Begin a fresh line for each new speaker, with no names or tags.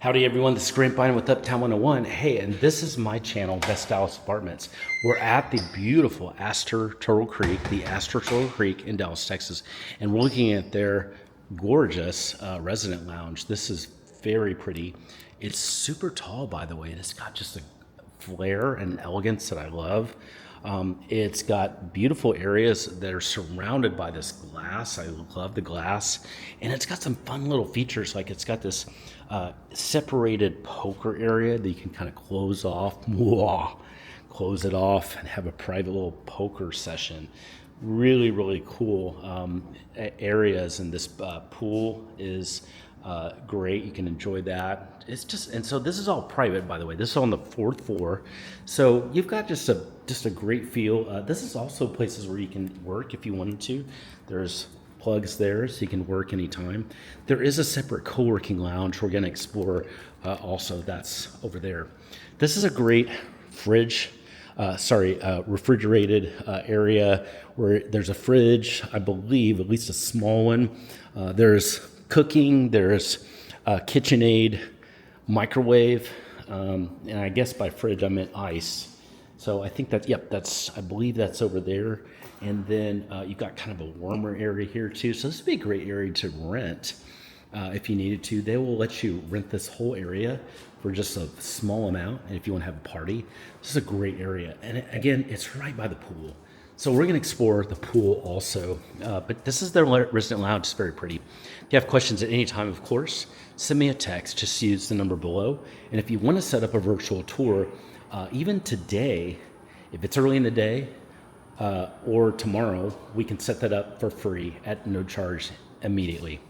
Howdy everyone, this is Grapevine with Uptown 101. Hey, and this is my channel, Best Dallas Apartments. We're at the beautiful Aster Creek, the Aster Turtle Creek in Dallas, Texas. And we're looking at their gorgeous resident lounge. This is very pretty. It's super tall, by the way, and it's got just a flair and elegance that I love. It's got beautiful areas that are surrounded by this glass. I love the glass. And it's got some fun little features, like it's got this separated poker area that you can kind of close off. Close it off and have a private little poker session. Really, really cool areas. And this pool is great. You can enjoy that. It's just, and so this is all private, by the way. This is on the 4th floor, so you've got just a great feel. This is also places where you can work if you wanted to. There's plugs there, so you can work anytime. There is a separate co-working lounge we're going to explore. Also, that's over there. This is a great refrigerated area where there's a fridge, I believe, at least a small one. There's cooking, there's KitchenAid, microwave, and I guess by fridge I meant ice. So I think that, I believe that's over there. And then you've got kind of a warmer area here too. So this would be a great area to rent if you needed to. They will let you rent this whole area for just a small amount. And if you want to have a party, this is a great area. And again, it's right by the pool. So we're going to explore the pool also, but this is their resident lounge. It's very pretty. If you have questions at any time, of course, send me a text. Just use the number below. And if you want to set up a virtual tour, even today, if it's early in the day or tomorrow, we can set that up for free at no charge immediately.